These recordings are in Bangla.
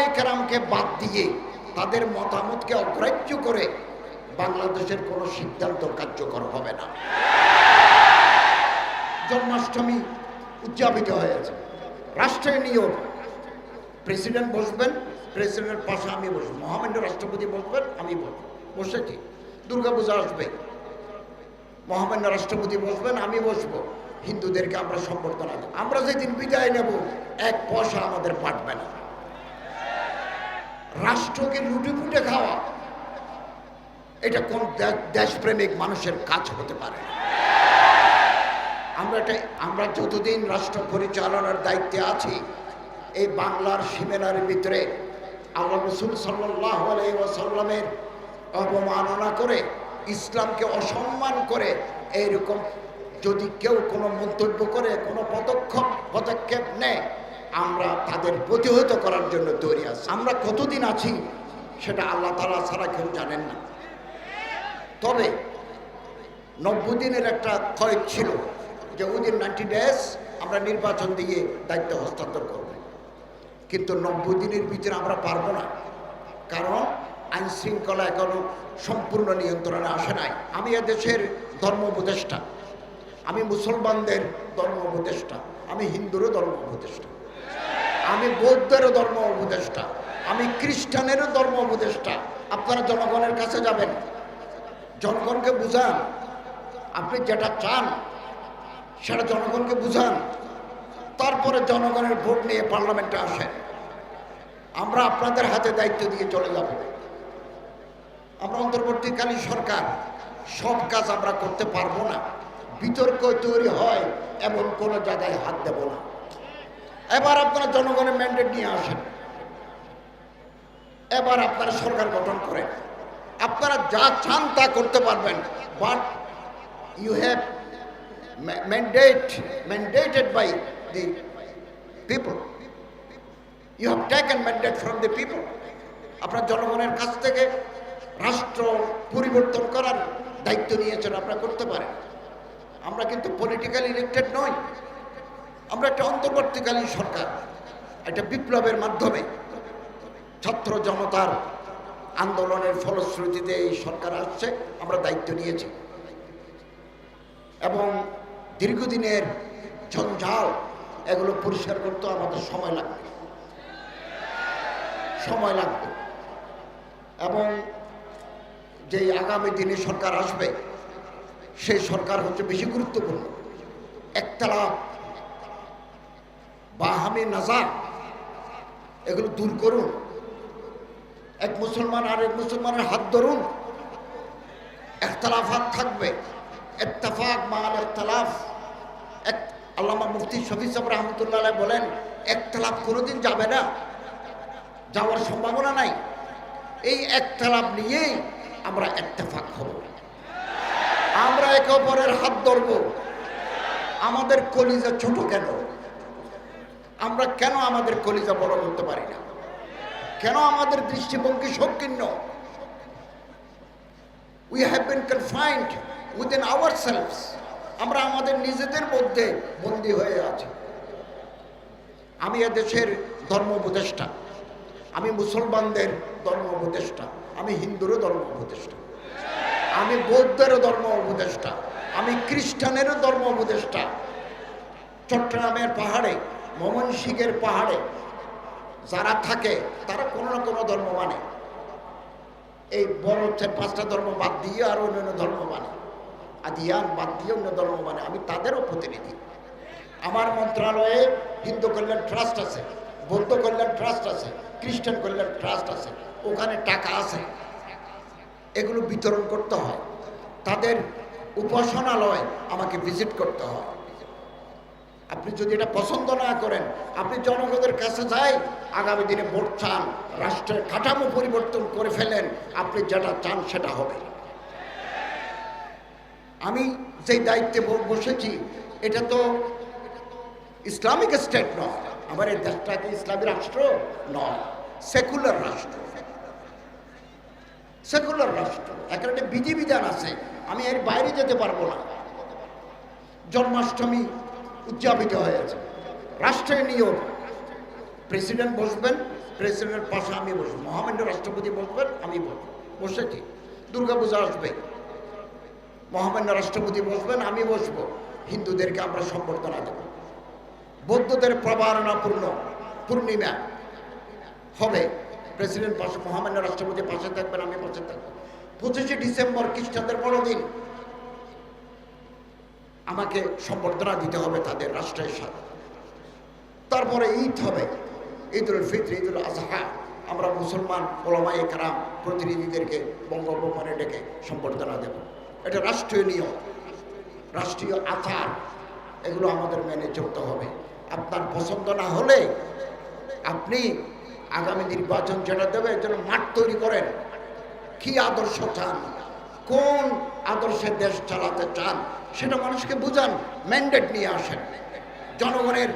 ওলামায়ে কেরামকে বাদ দিয়ে তাদের মতামতকে অগ্রাহ্য করে বাংলাদেশের কোনো সিদ্ধান্ত কার্যকর হবে না। জন্মাষ্টমী উদযাপিত হয়েছে, রাষ্ট্রের নিয়ম, প্রেসিডেন্ট বসবেন, প্রেসিডেন্টের পাশে আমি বসবো, মহামান্য রাষ্ট্রপতি বসবেন, আমি বসবো, বসেছি। দুর্গাপূজা আসবে, মহামান্য রাষ্ট্রপতি বসবেন, আমি বসবো, হিন্দুদেরকে আমরা সম্বর্ধনা দেব। আমরা যেদিন বিদায় নেব এক পয়সা আমাদের পাঠবে না। রাষ্ট্রকে লুটেপুটে খাওয়া, এটা কোন দেশপ্রেমিক মানুষের কাজ হতে পারে না। আমরা যতদিন রাষ্ট্র পরিচালনার দায়িত্বে আছি, এই বাংলার সীমানার ভিতরে আল্লাহ রাসূল সাল্লাল্লাহু আলাইহি ওয়াসাল্লামের অবমাননা করে, ইসলামকে অসম্মান করে এইরকম যদি কেউ কোনো মন্তব্য করে, কোনো পদক্ষেপ নেয়, আমরা তাদের প্রতিহত করার জন্য তৈরি আছি। আমরা কতদিন আছি সেটা আল্লাহ তাআলা ছাড়া কেউ জানেন না। তবে 90 দিনের একটা কয়েদ ছিল যে ওদিন 90 ডেজ আমরা নির্বাচন দিয়ে দায়িত্ব হস্তান্তর করব, কিন্তু 90 দিনের ভিতরে আমরা পারবো না, কারণ আইন শৃঙ্খলা এখনো সম্পূর্ণ নিয়ন্ত্রণে আসে নাই। আমি এদেশের ধর্ম উপদেষ্টা, আমি মুসলমানদের ধর্ম উপদেষ্টা, আমি হিন্দুরও ধর্ম উপদেষ্টা, আমি বৌদ্ধেরও ধর্ম উপদেষ্টা, আমি খ্রিস্টানেরও ধর্ম উপদেষ্টা। আপনারা জনগণের কাছে যাবেন, জনগণকে বুঝান, আপনি যেটা চান সেটা জনগণকে বুঝান, তারপরে জনগণের ভোট নিয়ে পার্লামেন্টে আসেন। আমরা আপনাদের হাতে দায়িত্ব দিয়ে চলে যাব। আমরা অন্তর্বর্তীকালীন সরকার, সব কাজ আমরা করতে পারবো না, বিতর্ক তৈরি হয় এমন কোনো জায়গায় হাত দেব না। এবার আপনারা জনগণের ম্যান্ডেট নিয়ে আসেন, এবার আপনারা সরকার গঠন করেন, আপনারা যা চান তা করতে পারবেন, but you have mandated by the people. You have taken mandate from the people. আপনারা জনগণের কাছ থেকে রাষ্ট্র পরিবর্তন করার দায়িত্ব নিয়েছেন, আপনারা করতে পারেন। আমরা কিন্তু পলিটিক্যালি ইলেক্টেড নই, আমরা একটা অন্তর্বর্তীকালীন সরকার। একটা বিপ্লবের মাধ্যমে ছাত্র জনতার আন্দোলনের ফলশ্রুতিতে এই সরকার আসছে, আমরা দায়িত্ব নিয়েছি, এবং দীর্ঘদিনের জঞ্জাল এগুলো পরিষ্কার করতে আমাদের সময় লাগবে। এবং যে আগামী দিনে সরকার আসবে সেই সরকার হচ্ছে বেশি গুরুত্বপূর্ণ। একতলাফ, বাহামি নাজা, এগুলো দূর করুন। এক মুসলমান আর এক মুসলমানের হাত ধরুন। একতলাফাত থাকবে, ইত্তেফাক মাল ইখতিলাফ। আল্লামা মুফতি শফি সাহেব রাহমাতুল্লাহ আলাইহি বলেন, একতলাফ কোনোদিন যাবে না, যাওয়ার সম্ভাবনা নাই। এই একতলাফ নিয়েই আমরা ইত্তেফাক হব, আমরা একে অপরের হাত ধরব। আমাদের কলিজা ছোট কেন? আমরা কেন আমাদের কলিজা বড় করতে পারি না? কেন আমাদের দৃষ্টিভঙ্গি সংকীর্ণ? We have been confined within ourselves. আমরা আমাদের নিজেদের মধ্যে বন্দী হয়ে আছি। আমি এদেশের ধর্ম উপদেষ্টা, আমি মুসলমানদের ধর্ম উপদেষ্টা, আমি হিন্দুরও ধর্ম উপদেষ্টা, আমি বৌদ্ধেরও ধর্ম উপদেষ্টা, আমি খ্রিস্টানেরও ধর্ম উপদেষ্টা। চট্টগ্রামের পাহাড়ে, ময়মনসিংহের পাহাড়ে যারা থাকে তারা কোনো না কোনো ধর্ম মানে। এই বড় 4-5টা ধর্ম বাদ দিয়ে আর অন্যান্য ধর্ম মানে, আদিয়ান বাদ দিয়ে অন্য ধর্ম মানে। আমি তাদেরও প্রতিনিধি। আমার মন্ত্রণালয়ে হিন্দু কল্যাণ ট্রাস্ট আছে, বৌদ্ধ কল্যাণ ট্রাস্ট আছে, খ্রিস্টান কল্যাণ ট্রাস্ট আছে, ওখানে টাকা আছে, এগুলো বিতরণ করতে হয়। তাদের উপাসনালয় আমাকে ভিজিট করতে হয়। আপনি যদি এটা পছন্দ না করেন, আপনি জনগণের কাছে যাই, আগামী দিনে ভোট চান, রাষ্ট্রের কাঠামো পরিবর্তন করে ফেলেন, আপনি যেটা চান সেটা হবে। আমি যেই দায়িত্বে বসেছি এটা তো ইসলামিক স্টেট নয়, আমার এই দেশটা কি ইসলামী রাষ্ট্র নয়, সেকুলার রাষ্ট্র। সেকুলার রাষ্ট্র, একটা বিধিবিধান আছে, আমি এর বাইরে যেতে পারবো না। জন্মাষ্টমী উদযাপিত হয়েছে, রাষ্ট্রের নিয়ম, প্রেসিডেন্ট বসবেন, প্রেসিডেন্টের পাশে আমি বসবো, মহামান্য রাষ্ট্রপতি বসবেন, আমি বসবো, বসেছি। দুর্গাপূজা আসবে, মহামান্য রাষ্ট্রপতি বসবেন, আমি বসবো, হিন্দুদেরকে আমরা সম্বর্ধনা দেব। বৌদ্ধদের প্রবারণাপূর্ণ পূর্ণিমা হবে, প্রেসিডেন্ট পাশে, মহামান্য রাষ্ট্রপতি পাশে থাকবেন, আমি পাশে থাকবো। 25শে ডিসেম্বর খ্রিস্টানদের বড়দিন, আমাকে সম্বর্ধনা দিতে হবে তাদের রাষ্ট্রের সাথে। তারপরে ঈদ হবে, ঈদুল ফিত্র, ঈদুল আজহা, আমরা মুসলমান ওলামায়ে কেরাম প্রতিনিধিদেরকে বঙ্গভবনে ডেকে সম্বর্ধনা দেব। এটা রাষ্ট্রীয় নিয়ম, রাষ্ট্রীয় আচার, এগুলো আমাদের মেনে চলতে হবে। আপনার পছন্দ না হলে আপনি আগামী নির্বাচন যেটা দেবে এর জন্য মাঠ তৈরি করেন। কি আদর্শ চান, কোন আদর্শে দেশ চালাতে চান সেটা মানুষকে বুঝান, ম্যান্ডেট নিয়ে আসেন, জনগণের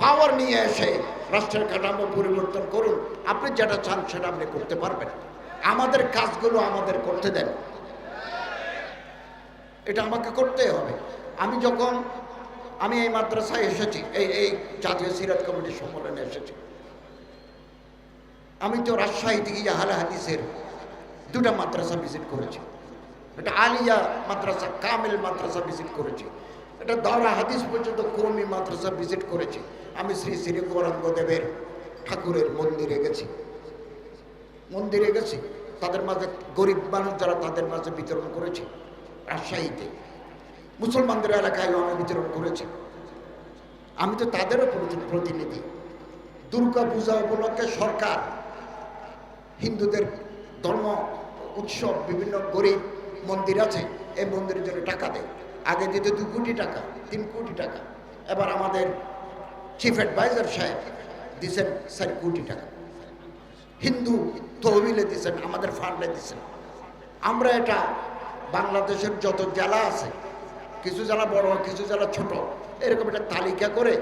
পাওয়ার নিয়ে এসে রাষ্ট্রের কাঠামো পরিবর্তন করুন। আপনি যেটা চান সেটা আপনি করতে পারবেন, আমাদের কাজগুলো আমাদের করতে দেন, এটা আমাকে করতে হবে। আমি এই মাদ্রাসায় এসেছি, এই জাতীয় সিরাত কমিটির সম্মেলনে এসেছি। আমি তো রাজশাহী থেকে আহলে হাদিসের 2টা মাদ্রাসা ভিজিট করেছি, এটা আলিয়া মাদ্রাসা, কামিল মাদ্রাসা ভিজিট করেছি, এটা দাওরা হাদিস পর্যন্ত কওমি মাদ্রাসা ভিজিট করেছি। আমি শ্রী শ্রী গৌরাঙ্গদেবের ঠাকুরের মন্দিরে গেছি, তাদের মাঝে গরিব মানুষ যারা তাদের মাঝে বিতরণ করেছি। রাজশাহীতে মুসলমানদের এলাকায়ও আমি বিতরণ করেছি, আমি তো তাদেরও প্রতিনিধি। দুর্গা পূজা উপলক্ষে সরকার হিন্দুদের ধর্ম উৎসব, বিভিন্ন গরিব মন্দির আছে, এই মন্দিরের জন্য টাকা দেয়। আগে দিতে 2 কোটি টাকা, 3 কোটি টাকা, এবার আমাদের চিফ অ্যাডভাইজার সাহেব দিচ্ছেন 4 কোটি টাকা, হিন্দু তহবিলে দিচ্ছেন, আমাদের ফান্ডে দিচ্ছেন। আমরা এটা বাংলাদেশের যত জেলা আছে, কিছু জেলা বড়, কিছু জেলা ছোট, এরকম একটা তালিকা করে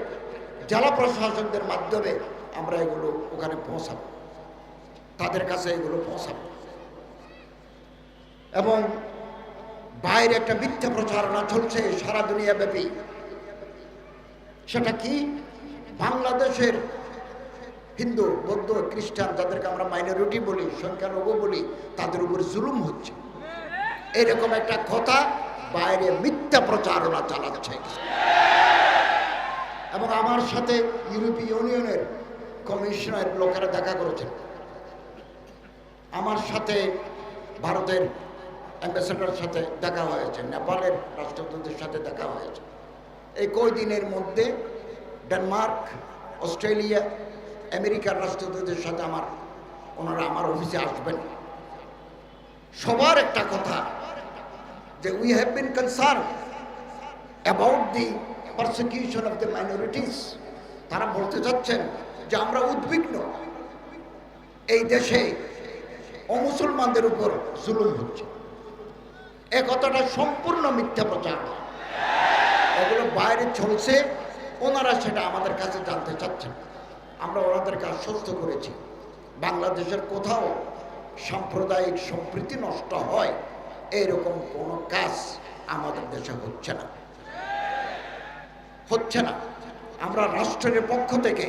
জেলা প্রশাসকদের মাধ্যমে আমরা এগুলো ওখানে পৌঁছাবো, তাদের কাছে এগুলো পৌঁছাবো। এবং বাইরে একটা মিথ্যা প্রচারণা চলছে সারা দুনিয়া ব্যাপী, সেটা কি? বাংলাদেশের হিন্দু, বৌদ্ধ, খ্রিস্টান, যাদেরকে আমরা মাইনরিটি বলি, সংখ্যালঘু বলি, তাদের উপর জুলুম হচ্ছে, এরকম একটা কথা বাইরে মিথ্যা প্রচারণা চালাচ্ছে। এবং আমার সাথে ইউরোপীয় ইউনিয়নের কমিশনের লোকেরা দেখা করেছেন, আমার সাথে ভারতের অ্যাম্বাসেডারের সাথে দেখা হয়েছে, নেপালের রাষ্ট্রদূতের সাথে দেখা হয়েছে। এই কয়দিনের মধ্যে ডেনমার্ক, অস্ট্রেলিয়া, আমেরিকার রাষ্ট্রদূতের সাথে ওনারা আমার অফিসে আসবেন। সবার একটা কথা যে we have been concern about the persecution of the minorities. তারা বলতে চাচ্ছেন যে আমরা উদ্বিগ্ন, এই দেশে অমুসলমানদের উপর জুলুম হচ্ছে। এ কথাটা সম্পূর্ণ মিথ্যা প্রচার, এগুলো বাইরে চলছে, ওনারা সেটা আমাদের কাছে জানতে চাচ্ছেন। আমরা ওনাদেরকে আশ্বস্ত করেছি বাংলাদেশের কোথাও সাম্প্রদায়িক সম্প্রীতি নষ্ট হয় এরকম কোনো কাজ আমাদের দেশে হচ্ছে না। আমরা রাষ্ট্রের পক্ষ থেকে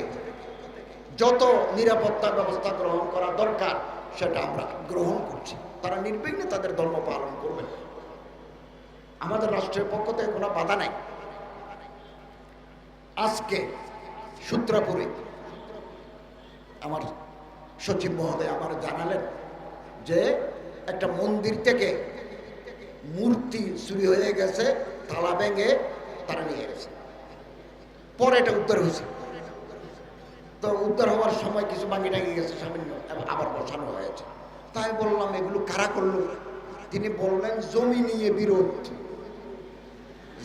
যত নিরাপত্তা ব্যবস্থা গ্রহণ করা দরকার সেটা আমরা গ্রহণ করছি, তারা নির্বিঘ্নে তাদের ধর্ম পালন করবেন, আমাদের রাষ্ট্রের পক্ষ থেকে কোনো বাধা নাই। আজকে সূত্রাপুরে আমার সচিব মহোদয় আমার জানালেন যে একটা মন্দির থেকে মূর্তি চুরি হয়ে গেছে, তালা ভেঙে তারা নিয়ে গেছে, পরে এটা উদ্ধার হয়েছে। তো উদ্ধার হওয়ার সময় কিছু ভাঙি টাঙি গেছে সামান্য, আবার বসানো হয়েছে। তাই বললাম এগুলো কারা করলো? তিনি বললেন জমি নিয়ে বিরোধ,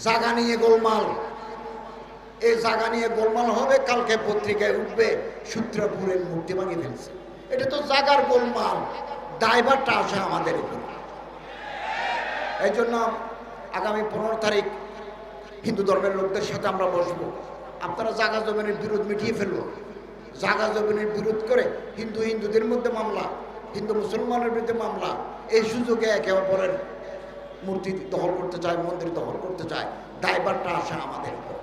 জায়গা নিয়ে গোলমাল, এই জায়গা নিয়ে গোলমাল হবে, কালকে পত্রিকায় উঠবে সূত্রপুরের মূর্তি ভাঙি ফেলছে। এটা তো জায়গার গোলমাল, দায়ভারটা আসে আমাদের উপর। এই জন্য আগামী 15 তারিখ হিন্দু ধর্মের লোকদের সাথে আমরা বসবো, আপনারা জায়গা জমিনের বিরোধ মিটিয়ে ফেলবো। জায়গা জমিনের বিরোধ করে হিন্দুদের মধ্যে মামলা, হিন্দু মুসলমানের বিরুদ্ধে মামলা, এই সুযোগে একে অপরের মূর্তি দখল করতে চায়, মন্দির দখল করতে চায়, দায়ভারটা আসে আমাদের উপর।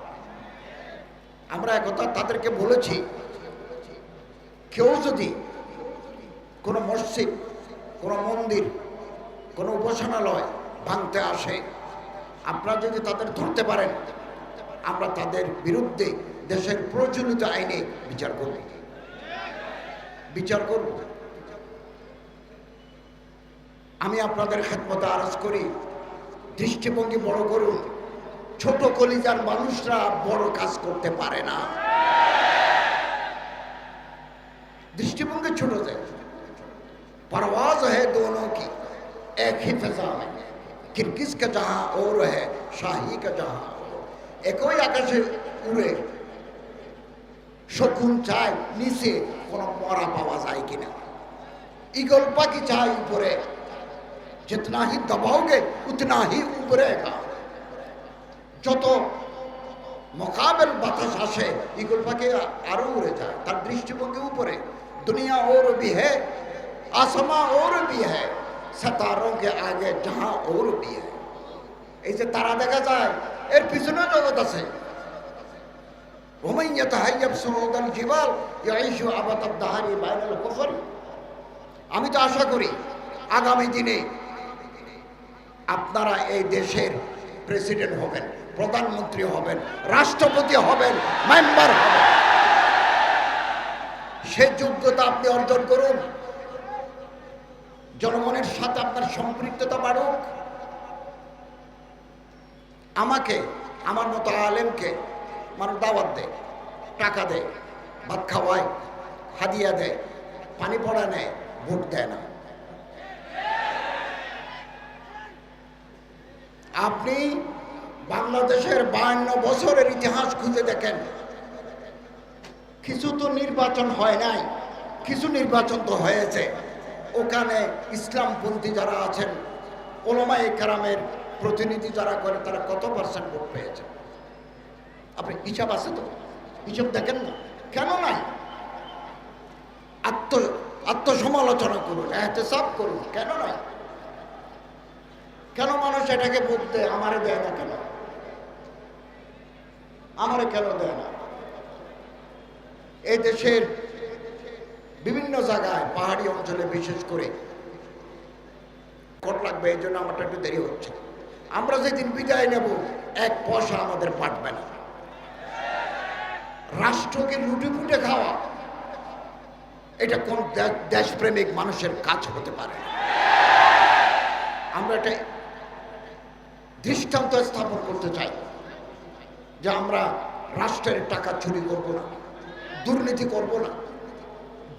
আমরা একথা তাদেরকে বলেছি কেউ যদি কোনো মসজিদ, কোনো মন্দির, কোনো উপাসনালয় ভাঙতে আসে, আপনারা যদি তাদের ধরতে পারেন, আমরা তাদের বিরুদ্ধে দেশের প্রচলিত আইনে বিচার করব। আমি আপনাদের খেদমতে আরজ করি, দৃষ্টিভঙ্গি বড় করুন। ছোট কলিজার মানুষরা বড় কাজ করতে পারে না। दृष्टिभंगी छोड़ो जाए परवाज है दोनों की एक ही फिजा में किरगिज का जहां और है शाही का जहां एक ही आकाशे उड़े शकुन चाय नीचे कोनो मरा पावा जाए कि ना ईगल पाखी चाय ऊपरे जितना ही दबाओगे उतना ही उभरेगा जो तो मुकाबल बातास आसे ईगल पाखी आरो उड़े जाए तार दृष्टिभंगी ऊपरे दुनिया और भी है आसमां और भी है सितारों के आगे जहां और भी है ऐसे तारा देखा जाए एर पिछने जगत আছে ومن يتهيب صعود الجبال يعيش أبد الدهر بين الكفر আমি তো আশা করি আগামী দিনে আপনারা এই দেশের প্রেসিডেন্ট হবেন, প্রধানমন্ত্রী হবেন, রাষ্ট্রপতি হবেন, মেম্বার হবেন। সেই যোগ্যতা আপনি অর্জন করুন, জনগণের সাথে আপনার সম্পৃক্ততা বাড়ুক। আমাকে আমার মতো আলেমকে মানুষ দাওয়াত দেয়, টাকা দেয়, ভাত খাওয়ায়, হাদিয়া দেয়, পানি পড়া নেয়, ভোট দেয় না। আপনি বাংলাদেশের 52 বছরের ইতিহাস খুঁজে দেখেন, কিছু তো নির্বাচন হয় নাই, কিছু নির্বাচন তো হয়েছে। ওখানে ইসলামপন্থী যারা আছেন, ওলামায়ে কেরামের প্রতিনিধি যারা করে, তারা কত % ভোট পেয়েছে? আপনি হিসাব আছে তো, হিসাব দেখেন না কেন? নাই আত্মসমালোচনা করুন, এহতেসাব করুন, কেন নাই? কেন মানুষ এটাকে ভোট দেয়? আমারে দেয় না কেন? আমারে কেন দেয় না? এই দেশের বিভিন্ন জায়গায় পাহাড়ি অঞ্চলে বিশেষ করে ভোট লাগবে, এই জন্য আমারটা একটু দেরি হচ্ছে। আমরা যেদিন বিদায় নেব, 1 পয়সা আমাদের পাঠবে না। রাষ্ট্রকে লুটে পুটে খাওয়া, এটা কোন দেশপ্রেমিক মানুষের কাজ হতে পারে? আমরা এটা দৃষ্টান্ত স্থাপন করতে চাই যে আমরা রাষ্ট্রের টাকা চুরি করব না, দুর্নীতি করব না।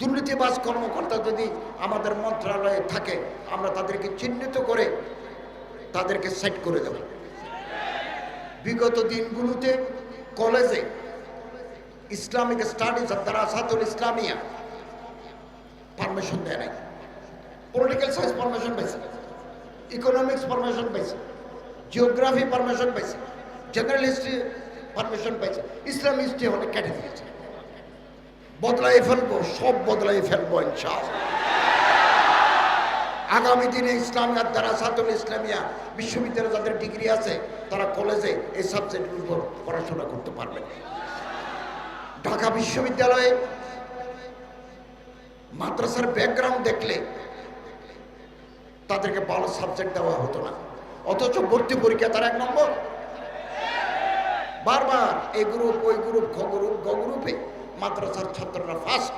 দুর্নীতিবাজ কর্মকর্তা যদি আমাদের মন্ত্রণালয়ে থাকে, আমরা তাদেরকে চিহ্নিত করে তাদেরকে সেট করে দেব। বিগত দিনগুলোতে কলেজে ইসলামিক স্টাডিজ আর দারাসাতুল ইসলামিয়া পারমিশন দেয় নাই, পলিটিক্যাল সায়েন্স পারমিশন পাইছে, ইকোনমিক্স পারমিশন পাইছে, জিওগ্রাফি পারমিশন পাইছে, জেনারেল হিস্ট্রি পারমিশন পাইছে, ইসলাম হিস্ট্রি অনেক কেটে দিয়েছে। বদলাই ফেলবো, সব বদলাই ফেলবো ইনশাআল্লাহ। আগামী দিনে ইসলামিয়া দারাসাতুল ইসলামিয়া বিশ্ববিদ্যালয়ে যাদের ডিগ্রি আছে, তারা কলেজে এই সাবজেক্টের উপর পড়াশোনা করতে পারবেন। ঢাকা বিশ্ববিদ্যালয়ে মাদ্রাসার ব্যাকগ্রাউন্ড দেখলে তাদেরকে ভালো সাবজেক্ট দেওয়া হতো না, অথচ ভর্তি পরীক্ষা তারা 1 নম্বর। বারবার এই গ্রুপ, ওই গ্রুপ, খ গ্রুপ, গ গ্রুপে মাদ্রাসার ছাত্ররা ফার্স্ট,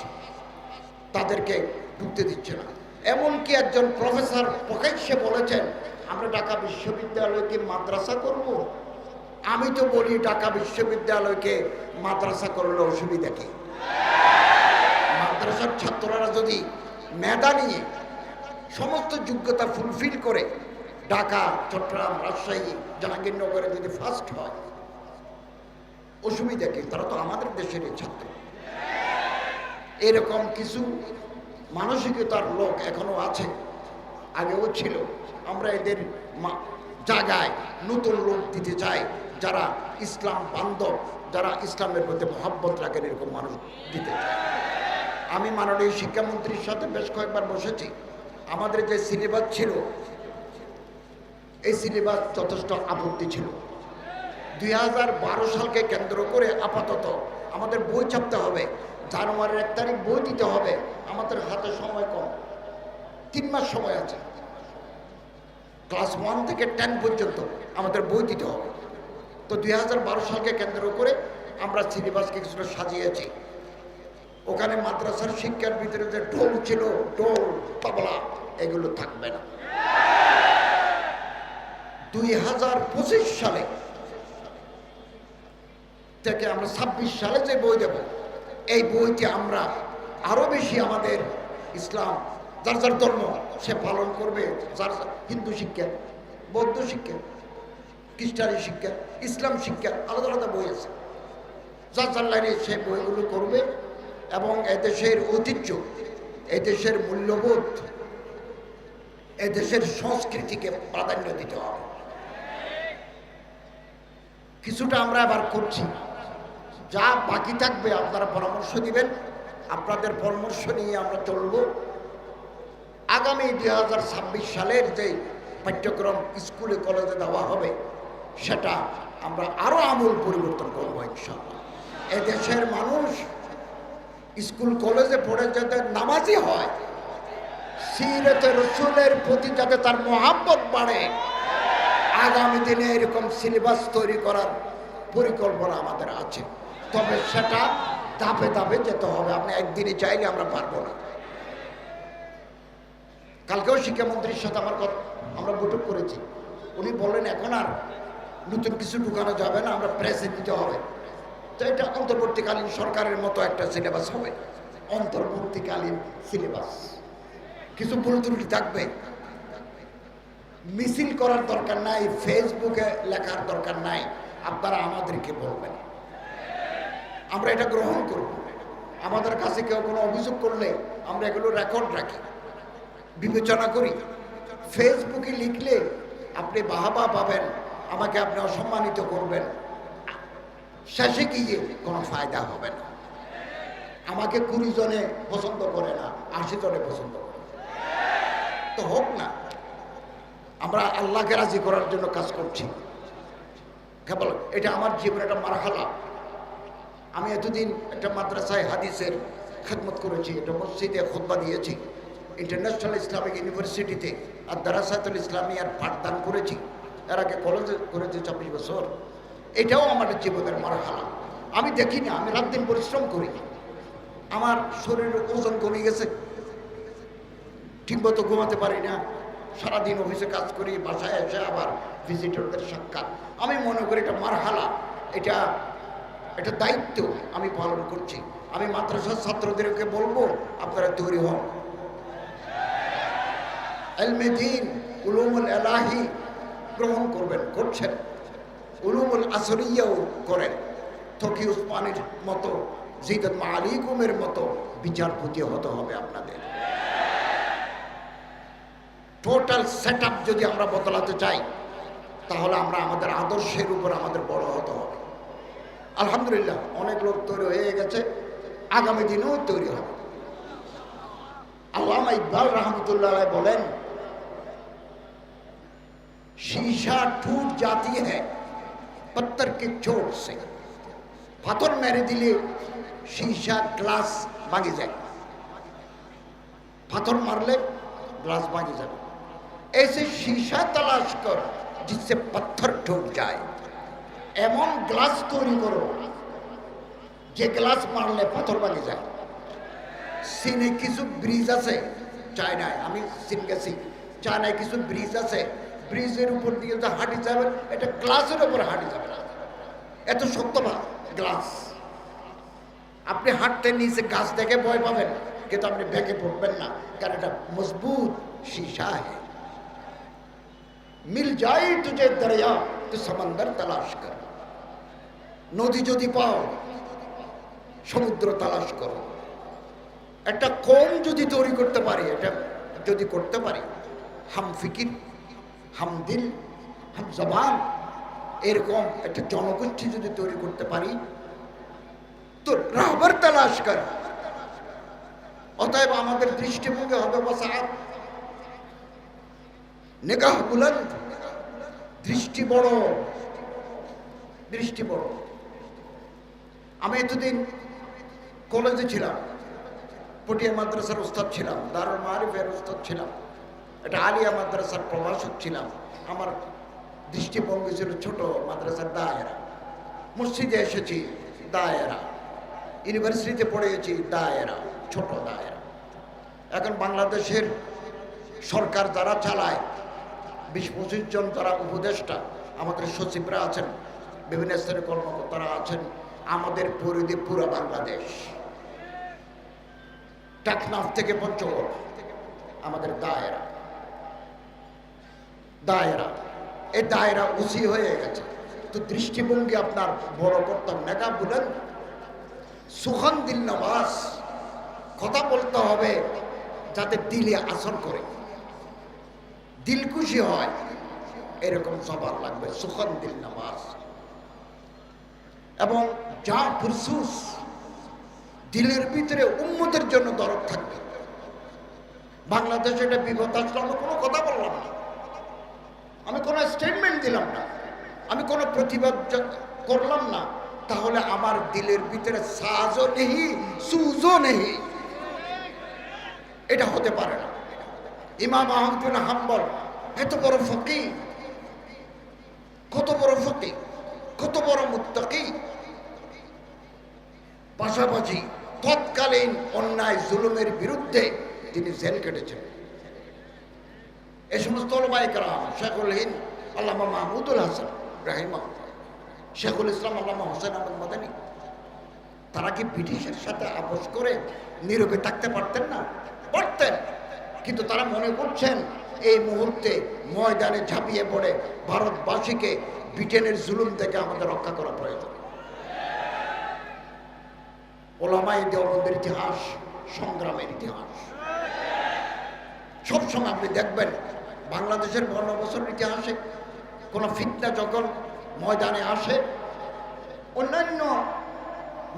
তাদেরকে ঢুকতে দিচ্ছে না। এমনকি একজন প্রফেসর প্রকাশ্যে বলেছেন, আমরা ঢাকা বিশ্ববিদ্যালয়কে মাদ্রাসা করব। আমি তো বলি, ঢাকা বিশ্ববিদ্যালয়কে মাদ্রাসা করলে অসুবিধা কি? মাদ্রাসার ছাত্ররা যদি মেধা নিয়ে সমস্ত যোগ্যতা ফুলফিল করে ঢাকা, চট্টগ্রাম, রাজশাহী, জাহাঙ্গীরনগরে যদি ফার্স্ট হয়, অসুবিধা কি? তারা তো আমাদের দেশেরই ছাত্র। এরকম কিছু মানসিকতার লোক এখনো আছে, আগেও ছিল। আমরা এদের জায়গায় নতুন লোক দিতে চাই, যারা ইসলাম বান্ধব, যারা ইসলামের প্রতি মহব্বত রাখেন, এরকম মানুষ দিতে চাই। আমি মাননীয় শিক্ষামন্ত্রীর সাথে বেশ কয়েকবার বসেছি। আমাদের যে সিলেবাস ছিল, এই সিলেবাস যথেষ্ট আপত্তি ছিল। 2012 সালকে কেন্দ্র করে আপাতত আমাদের বই ছাপতে হবে, জানুয়ারির 1 তারিখ বই দিতে হবে, আমাদের হাতে সময় কম, 3 মাস সময় আছে। ক্লাস 1 থেকে 10 পর্যন্ত আমাদের বই দিতে হবে। তো 2012 সালকে কেন্দ্র করে আমরা সিলেবাসকে কিছুটা সাজিয়েছি। ওখানে মাদ্রাসার শিক্ষার ভিতরে যে ঢোল ছিল, ঢোল তবলা এগুলো থাকবে না। 2025 সালে থেকে আমরা 26 সালে যে বই দেব, এই বইতে আমরা আরো বেশি আমাদের ইসলাম, যার যার ধর্ম সে পালন করবে, যার হিন্দু শিক্ষা, বৌদ্ধ শিক্ষা, খ্রিস্টানি শিক্ষা, ইসলাম শিক্ষা, আলাদা আলাদা বই আছে, যার যার লাইনে সে বইগুলো করবে। এবং এদেশের ঐতিহ্য, এদেশের মূল্যবোধ, এদেশের সংস্কৃতিকে প্রাধান্য দিতে হবে। কিছুটা আমরা আবার করছি, যা বাকি থাকবে আপনারা পরামর্শ দিবেন, আপনাদের পরামর্শ নিয়ে আমরা চলব। আগামী 2026 সালের যে পাঠ্যক্রম স্কুলে কলেজে দেওয়া হবে, সেটা আমরা আরো আমূল পরিবর্তন করবো ইনশাআল্লাহ। এদেশের মানুষ স্কুল কলেজে পড়ে যাতে নামাজি হয়, সিরাতে রাসূলের প্রতি যাতে তার মহাব্বত বাড়ে, আগামী দিনে এরকম সিলেবাস তৈরি করার পরিকল্পনা আমাদের আছে। তবে সেটা ধাপে ধাপে যেতে হবে, আপনি একদিনে চাইলে আমরা পারবো না। কালকেও শিক্ষামন্ত্রীর সাথে আমরা বৈঠক করেছি, উনি বললেন এখন আর নতুন কিছু ঢুকানো যাবে না, আমরা প্রেসে দিতে হবে। তো এটা অন্তর্বর্তীকালীন সরকারের মতো একটা সিলেবাস হবে, অন্তর্বর্তীকালীন সিলেবাস। কিছু ভুল ত্রুটি থাকবে, মিছিল করার দরকার নাই, ফেসবুকে লেখার দরকার নাই, আপনারা আমাদেরকে বলবেন, আমরা এটা গ্রহণ করব। আমাদের কাছে কেউ কোনো অভিযোগ করলে আমরা এগুলো রেকর্ড রাখি, বিবেচনা করি। ফেসবুকে লিখলে আপনি বাহাবা পাবেন, আমাকে আপনি অসম্মানিত করবেন, শেষে গিয়ে কোনো ফায়দা হবে না। আমাকে 20 জনে পছন্দ করে না, 80 জনে পছন্দ করে, তো হোক না। আমরা আল্লাহকে রাজি করার জন্য কাজ করছি। কেবল এটা আমার জীবনে একটা মারহালা। আমি এতদিন একটা মাদ্রাসায় হাদিসের খেদমত করেছি, একটা মসজিদে খুতবা দিয়েছি, ইন্টারন্যাশনাল ইসলামিক ইউনিভার্সিটিতে আর দারাসাতুল ইসলামিয়ার পাঠদান করেছি, এর আগে কলেজে করেছি 24 বছর। এটাও আমার জীবনের মারহালা। আমি দেখি না, আমি রাত দিন পরিশ্রম করি, আমার শরীরের ওজন কমে গেছে, ঠিকমতো ঘুমাতে পারি না, সারাদিন অফিসে কাজ করি, বাসায় এসে আবার ভিজিটরদের সাক্ষাৎ। আমি মনে করি এটা মারহালা, এটা দায়িত্ব আমি পালন করছি। আমি মাদ্রাসার ছাত্রদেরকে বলবো আপনারা তৈরি হন, ইলমে দ্বীন, উলুমুল ইলাহি গ্রহণ করবেন, করছেন, উলুমুল আসরিয়াও করেন। তকি উসমানের মতো, জিদাত মালিকুমের মতো বিচারপতি হতে হবে আপনাদের। টোটাল সেটআপ যদি আমরা বদলাতে চাই, তাহলে আমরা আমাদের আদর্শের উপর আমাদের বড় হতে হবে। আলহামদুলিল্লাহ অনেক লোক তৈরি হয়ে গেছে, আগামী দিনেও তৈরি হবে। আল্লামা ইকবাল রহমতুল্লাহ আলাইহি বলেন, शीशा टूट जाती है पत्थर के चोट से। পাথর মেরে দিলে शीशा গ্লাস ভাঙে যায়, পাথর মারলে গ্লাস ভাঙে যাবে। ऐसे शीशा तलाश कर जिससे पत्थर टूट जाए। এমন গ্লাস তৈরি করো যে গ্লাস মারলে পাথর ভাঙে যায়। চীনে কিছু ব্রিজ আছে, চায়নায়, আমি চীন গেছি, চায়নায় কিছু ব্রিজ আছে, ব্রিজের উপর দিয়ে যে হাঁটি যাবে, এটা গ্লাসের উপর হাঁটি যাবে না, এত শক্ত গ্লাস। আপনি হাঁটতে নিচে গাছ দেখে ভয় পাবেন, কিন্তু আপনি ভেঙে পড়বেন না, কারণ এটা মজবুত शीशा है। मिल जाए तुझे दरिया तो समंदर तलाश कर। নদী যদি পাও সমুদ্র তালাশ করো। একটা কম যদি তৈরি করতে পারি, এটা যদি করতে পারি, হাম ফিকির, হাম দিল, হাম জবান, এরকম একটা জনগোষ্ঠী যদি তৈরি করতে পারি, তো রাহবার তালাশ কর। অতএব আমাদের দৃষ্টিভঙ্গি হবে ওয়াসাআত, নিগাহ বুলন্দ, দৃষ্টি বড়, দৃষ্টি বড়। আমি এতদিন কলেজে ছিলাম, পটিয়া মাদ্রাসার উস্তাদ ছিলাম, দারুল মারিফের উস্তাদ ছিলাম, একটা আলিয়া মাদ্রাসার প্রভাষক ছিলাম। আমার দৃষ্টিভঙ্গি ছিল ছোট মাদ্রাসার দায়েরা। মসজিদে এসেছি দায়েরা, ইউনিভার্সিটিতে পড়েছি দায়েরা, ছোট দায়েরা। এখন বাংলাদেশের সরকার যারা চালায়, 20-25 জন যারা উপদেষ্টা, আমাদের সচিবরা আছেন, বিভিন্ন স্তরের কর্মকর্তারা আছেন, আমাদের পরিধি পুরো বাংলাদেশ, টেকনাফ থেকে পঞ্চগড় আমাদের দায়েরা। দায়েরা এই দায়েরা উঁচি হয়ে গেছে। তো দৃষ্টিভঙ্গি আপনার বড় করতাম নেকা বলেন সুখান দিল নওয়াজ, কথা বলতে হবে যাতে দিলে আসর করে, দিল খুশি হয়, এরকম সবার লাগবে, সুখান দিল নওয়াজ। এবং যা ফুরসুস দিলের ভিতরে উম্মতের জন্য দরদ থাকবে। বাংলাদেশে এটা বিপদ আসলে আমি কোনো কথা বললাম না, আমি কোনো স্টেটমেন্ট দিলাম না, আমি কোনো প্রতিবাদ করলাম না, তাহলে আমার দিলের ভিতরে সাজও নেই, সুজও নেই, এটা হতে পারে না। ইমাম আহমদ বিন হাম্বল এত বড় ফকিহ, কত বড় ফকিহ, কত বড় মুত্তাকি, পাশাপাশি তৎকালীন অন্যায় জুলুমের বিরুদ্ধে তিনি জেল কেটেছেন। এই সমস্ত ওলামায়ে কেরাম, শেখুল হিন্দ আল্লামা মাহমুদুল হাসান রাহিমাহুল্লাহ, শেখুল ইসলাম আল্লামা হোসেন আহমদ মাদানী, তারা কি ব্রিটিশের সাথে আপোষ করে নীরবে থাকতে পারতেন না? পারতেন, কিন্তু তারা মনে করছেন এই মুহূর্তে ময়দানে ঝাঁপিয়ে পড়ে ভারতবাসীকে ব্রিটেনের জুলুম থেকে আমাদের রক্ষা করা প্রয়োজন। ওলামায়ে দেওবন্দের ইতিহাস সংগ্রামের ইতিহাস। সবসময় আপনি দেখবেন বাংলাদেশের 52 বছরের ইতিহাসে কোনো ফিতনা যখন ময়দানে আসে, অন্যান্য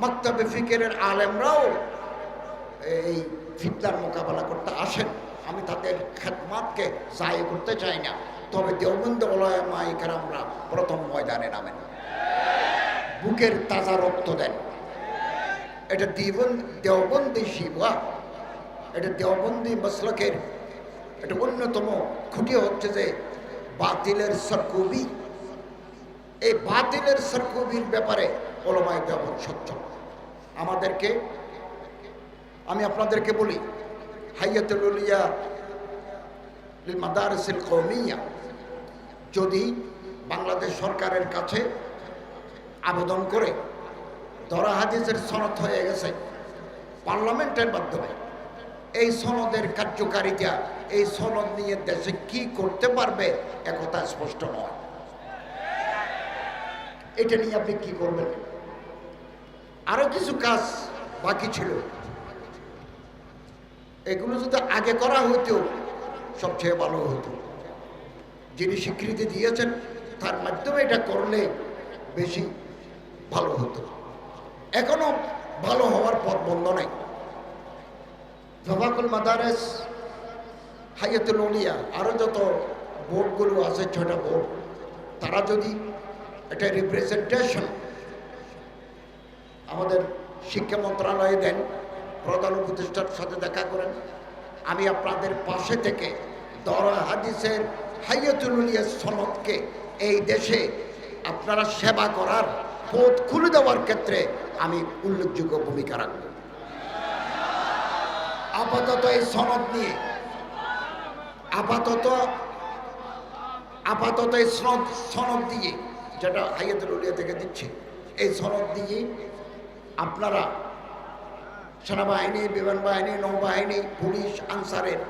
মাকতাবে ফিকেরের আলেমরাও এই ফিতনার মোকাবেলা করতে আসেন। আমি তাদের খেদমাতকে জায় করতে চাই না, তবে দেওবন্দ ওলামায়ে কেরামরা প্রথম ময়দানে নামেন, বুকের তাজা রক্ত দেন। এটা দেওবন্দি শিবা, এটা দেওবন্দি মাসলাকের এটা অন্যতম খুঁটি হচ্ছে যে বাতিলের সরকুবি। এই বাতিলের সরকুবির ব্যাপারে ওলামায়ে দেওবন্দ সচ্ছল। আমাদেরকে, আমি আপনাদেরকে বলি, হাইয়াতুল উলিয়া লিল মাদারিসিল কওমিয়া যদি বাংলাদেশ সরকারের কাছে আবেদন করে, ধরা হাদিসের সনদ হয়ে গেছে পার্লামেন্টের মাধ্যমে, এই সনদের কার্যকারিতা, এই সনদ নিয়ে দেশে কি করতে পারবে একথা স্পষ্ট নয়। এটা নিয়ে আপনি কি করবেন? আরো কিছু কাজ বাকি ছিল, এগুলো যদি আগে করা হতো সবচেয়ে ভালো হতো। যিনি স্বীকৃতি দিয়েছেন তার মাধ্যমে এটা করলে বেশি ভালো হতো। এখনো ভালো হওয়ার পথ বন্ধ নাই। জফাকুল মাদারেস, হাইয়াতুল উলিয়া, আরো যত বোর্ডগুলো আছে, 6টা বোর্ড, তারা যদি একটা রিপ্রেজেন্টেশন আমাদের শিক্ষা মন্ত্রণালয়ে দেন, প্রধান উপদেষ্টার সাথে দেখা করেন, আমি আপনাদের পাশে থেকে দরা হাদিসের হাইয়াতুল উলিয়া সনদকে এই দেশে আপনারা সেবা করার পথ খুলে দেওয়ার ক্ষেত্রে আমি উল্লেখযোগ্য ভূমিকা রাখব। আপাতত এই সনদ নিয়ে, আপাতত এই সনদ দিয়ে, যেটা হাইয়াতুল উলিয়া থেকে দিচ্ছে, এই সনদ দিয়ে আপনারা সেনাবাহিনী, বিমান বাহিনী, নৌবাহিনী, পুলিশ, আনসারের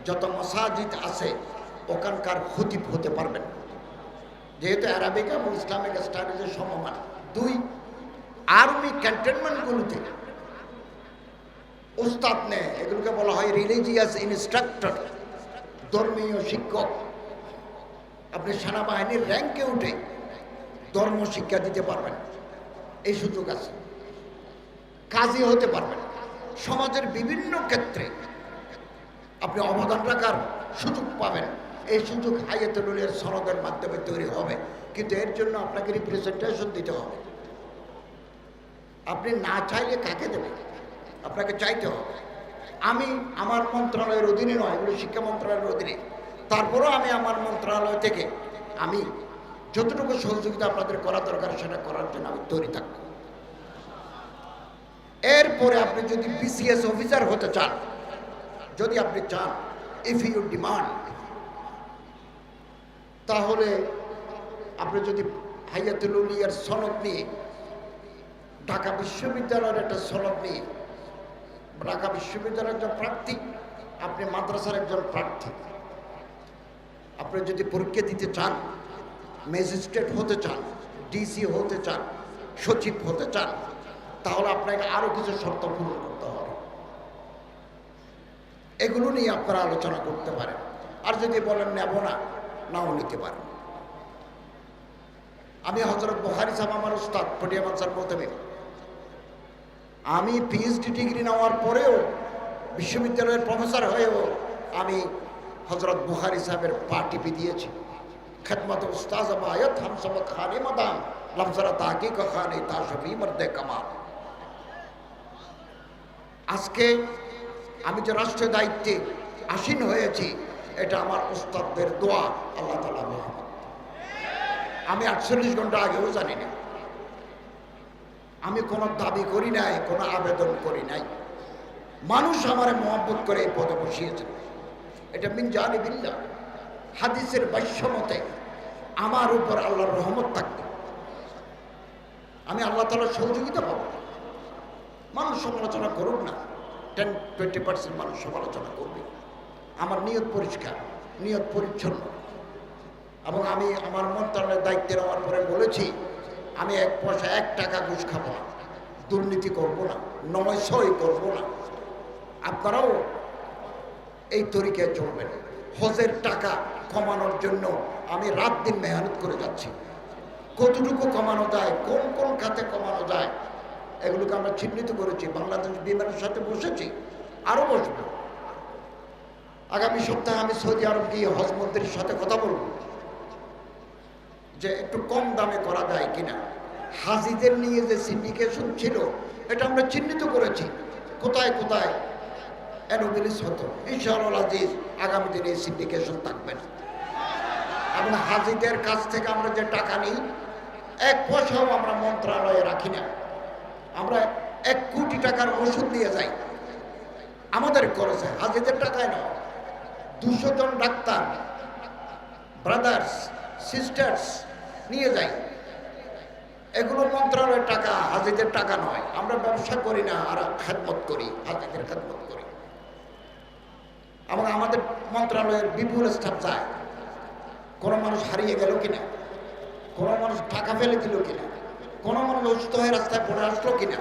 যত মসাজিদ আছে ওখানকার খতিব হতে পারবেন, যেহেতু আরবিক এবং ইসলামিক স্টাডিজের সমমান। 2, আর্মি ক্যান্টনমেন্টগুলোতে উস্তাদ নেয়, এগুলোকে বলা হয় রিলিজিয়াস ইনস্ট্রাক্টর, ধর্মীয় শিক্ষক। আপনি সেনাবাহিনীর র্যাঙ্কে উঠে ধর্ম শিক্ষা দিতে পারবেন, এই সুযোগ আছে। কাজী হতে পারবেন, সমাজের বিভিন্ন ক্ষেত্রে আপনি অবদান রাখার সুযোগ পাবেন। এই সুযোগ হাইয়াতুল উলিয়ার সনদের মাধ্যমে তৈরি হবে, কিন্তু এর জন্য আপনাকে রিপ্রেজেন্টেশন দিতে হবে। আপনি না চাইলে কাকে দেবেন? আপনাকে চাইতে হবে। আমি আমার মন্ত্রণালয়ের অধীনে নয়, এগুলো শিক্ষা মন্ত্রণালয়ের অধীনে, তারপরেও আমি আমার মন্ত্রণালয় থেকে আমি যতটুকু সহযোগিতা আপনাদের করা দরকার সেটা করার জন্য আমি তৈরি থাকব। এরপরে আপনি যদি বিসিএস অফিসার হতে চান, যদি আপনি চান, ইফ ইউ ডিমান্ড, তাহলে আপনি যদি হাইয়াতুল উলিয়ার সনদ নিয়ে, ঢাকা বিশ্ববিদ্যালয়ের একটা সনদ নিয়ে, ঢাকা বিশ্ববিদ্যালয়ের একজন প্রার্থী, আপনি মাদ্রাসার একজন প্রার্থী, আপনি যদি পরীক্ষা দিতে চান, ম্যাজিস্ট্রেট হতে চান, ডিসি হতে চান, সচিব হতে চান, তাহলে আপনাকে আরো কিছু শর্ত পূরণ করতে হবে। এগুলো নিয়ে আপনারা আলোচনা করতে পারেন। আর যদি বলেন নেব না, নাও নিতে পারেন। আমি হযরত বুখারী সাহেব আমার উস্তাদ পটিয়া মানসার মোতাবেক, আমি পিএইচডি ডিগ্রি নেওয়ার পরেও, বিশ্ববিদ্যালয়ের প্রফেসর হয়েও আমি হযরত বুখারী সাহেবের পা টিপে দিয়েছি। খেদমত উস্তাজ আবায়ত হাম সবক খানে মাদাম লফজরা তাহকিক খানে তাশফি মর্দে কামাল। আজকে আমি যে রাষ্ট্রীয় দায়িত্বে আসীন হয়েছি, এটা আমার উস্তাদদের দোয়া, আল্লাহ তাআলা রহমত। আমি 48 ঘন্টা আগেও জানি না, আমি কোনো দাবি করি নাই, কোনো আবেদন করি নাই। মানুষ আমারে মহব্বত করে এই পদে বসিয়েছে, এটা মিন জানিবিল্লাহ। হাদিসের ভাষ্যমতে আমার উপর আল্লাহর রহমত থাকবে, আমি আল্লাহ তাআলার সহযোগিতা পাবো। মানুষ সমালোচনা করুক না, 10-20% মানুষ সমালোচনা করবে। আমার নিয়ত পরিষ্কার, নিয়ত পরিচ্ছন্ন, এবং আমি আমার মন্ত্রণালয়ের দায়িত্বে নেওয়ার পরে বলেছি, আমি 1 পয়সা 1 টাকা ঘুষ খাবো না, দুর্নীতি করব না, নমস্যই করব না। আপনারাও এই তরিকায় চলবেন। হজের টাকা কমানোর জন্য আমি রাত দিন মেহনত করে যাচ্ছি। কতটুকু কমানো যায়, কোন কোন খাতে কমানো যায়, এগুলোকে আমরা চিহ্নিত করেছি। বাংলাদেশ বিমানের সাথে বসেছি, আরও বসবো। আগামী সপ্তাহে আমি সৌদি আরব গিয়ে হজ মন্ত্রীর সাথে কথা বলবো যে একটু কম দামে করা যায় কিনা। হাজিদের নিয়ে যে সিন্ডিকেশন ছিল, এটা আমরা চিহ্নিত করেছি, কোথায় কোথায় অ্যানোমেলিস হতো। ইনশাআল্লাহ আজিজ আগামী দিনে এই সিন্ডিকেশন থাকবে না। এবং হাজিদের কাছ থেকে আমরা যে টাকা নিই, 1 পয়সাও আমরা মন্ত্রণালয়ে রাখি না। আমরা 1 কোটি টাকার ওষুধ নিয়ে যাই আমাদের খরচে, হাজিদের টাকায় নয়। 200 জন ডাক্তার, ব্রাদার্স, সিস্টার্স নিয়ে যাই। এগুলো মন্ত্রণালয়ের টাকা, হাজিদের টাকা নয়। আমরা ব্যবসা করি না, আর খেদমত করি, হাজিদের খেদমত করি। এবং আমাদের মন্ত্রণালয়ের বিপুল স্টাফ যায়। কোনো মানুষ হারিয়ে গেল কিনা, কোনো মানুষ টাকা ফেলে দিল কিনা, কোনো মানুষ অসুস্থ হয়ে রাস্তায় পড়ে আসলো কিনা,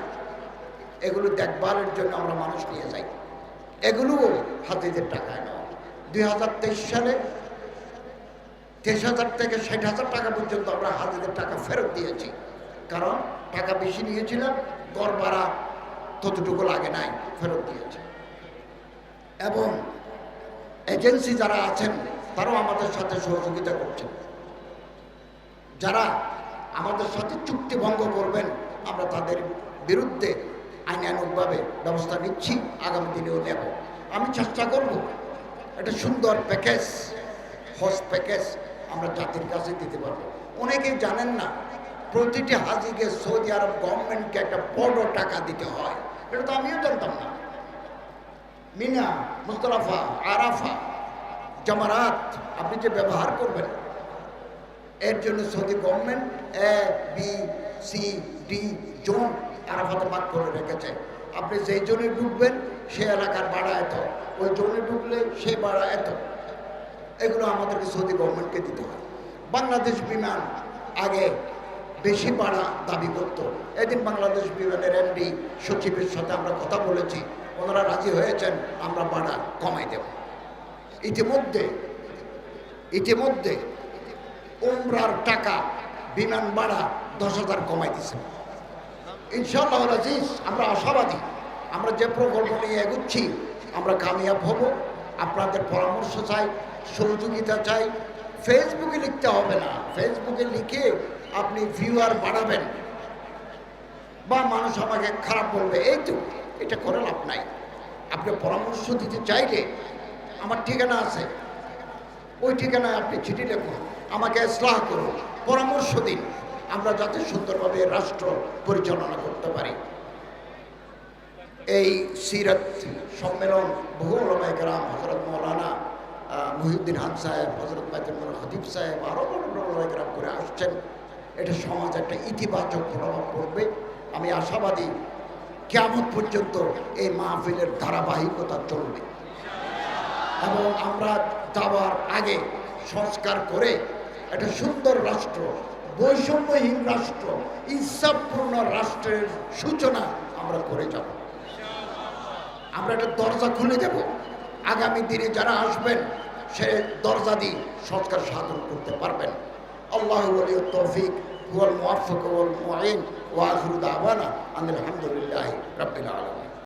এগুলো দেখভালের জন্য আমরা মানুষ নিয়ে যাই। এগুলোও হাজিদের টাকায় নয়। 2023 সালে 23,000 থেকে 60,000 টাকা পর্যন্ত আমরা হাজিদের টাকা ফেরত দিয়েছি। কারণ টাকা বেশি নিয়েছিলাম, গড় ভাড়া ততটুকু লাগে নাই, ফেরত দিয়েছি। এবং এজেন্সি যারা আছেন তারাও আমাদের সাথে সহযোগিতা করছেন। যারা আমাদের সাথে চুক্তি ভঙ্গ করবেন, আমরা তাদের বিরুদ্ধে আইনানুগভাবে ব্যবস্থা নিচ্ছি, আগামী দিনেও নেব। আমি চেষ্টা করব একটা সুন্দর প্যাকেজ, হজ প্যাকেজ আমরা জাতির কাছে দিতে পারবো। অনেকেই জানেন না, প্রতিটি হাজিকে সৌদি আরব গভর্নমেন্টকে একটা বড় টাকা দিতে হয়। এটা তো আমিও জানতাম না। মিনা, মুজদালিফা, আরাফা, জামারাত আপনি যে ব্যবহার করবেন, এর জন্য সৌদি গভর্নমেন্ট ABCD জোন আরাফাতে ভাগ করে রেখেছে। আপনি যেই জোনে ঢুকবেন সে এলাকার ভাড়া এত, ওই জোনে ঢুকলে সে ভাড়া এত। এগুলো আমাদেরকে সৌদি গভর্নমেন্টকে দিতে হয়। বাংলাদেশ বিমান আগে বেশি ভাড়া দাবি করত। এদিন বাংলাদেশ বিমানের MD সচিবের সাথে আমরা কথা বলেছি, ওনারা রাজি হয়েছেন, আমরা ভাড়া কমাই দেব। ইতিমধ্যে উমরার টাকা বিমান ভাড়া 10,000 কমাই দিয়েছে। ইনশাআল্লাহ আজিজ আমরা আশাবাদী। আমরা যে প্রকল্প নিয়ে এগুচ্ছি আমরা কামিয়াব হব। আপনাদের পরামর্শ চাই, সহযোগিতা চাই। ফেসবুকে লিখতে হবে না, ফেসবুকে লিখে আপনি ভিউয়ার বাড়াবেন, বা মানুষ আমাকে খারাপ বলবে, এই তো এটা করে লাভ নাই। আপনি পরামর্শ দিতে চাইলে আমার ঠিকানা আছে, ওই ঠিকানায় আপনি চিঠি লিখুন, আমাকে ইসলাহ করুন, পরামর্শ দিন, আমরা যাতে সুন্দরভাবে রাষ্ট্র পরিচালনা করতে পারি। এই সিরাত সম্মেলন বহু ওলামায়ে কেরাম, হযরত মৌলানা মহিউদ্দিন খান সাহেব, হযরত বাইতুল মোকাররম খতিব সাহেব, আরও বড় বড় ওলামায়ে কেরাম করে আসছেন। এটা সমাজে একটা ইতিবাচক প্রভাব পড়বে। আমি আশাবাদী কিয়ামত পর্যন্ত এই মাহফিলের ধারাবাহিকতা চলবে এবং আমরা যাওয়ার আগে সংস্কার করে একটা সুন্দর রাষ্ট্র, বৈষম্যহীন রাষ্ট্র, ইনসাফপূর্ণ রাষ্ট্রের সূচনা আমরা করে যাব। আমরা একটা দরজা খুলে দেব, আগামী দিনে যারা আসবেন সে দরজা দিয়ে সংস্কার সাধন করতে পারবেন। আল্লাহু ওয়ালিয়ুত তৌফিক ওয়াল মুওয়াফফিক ওয়াল মুঈন ওয়া আখিরু দাওয়ানা আলহামদুলিল্লাহি রাব্বিল আলামিন।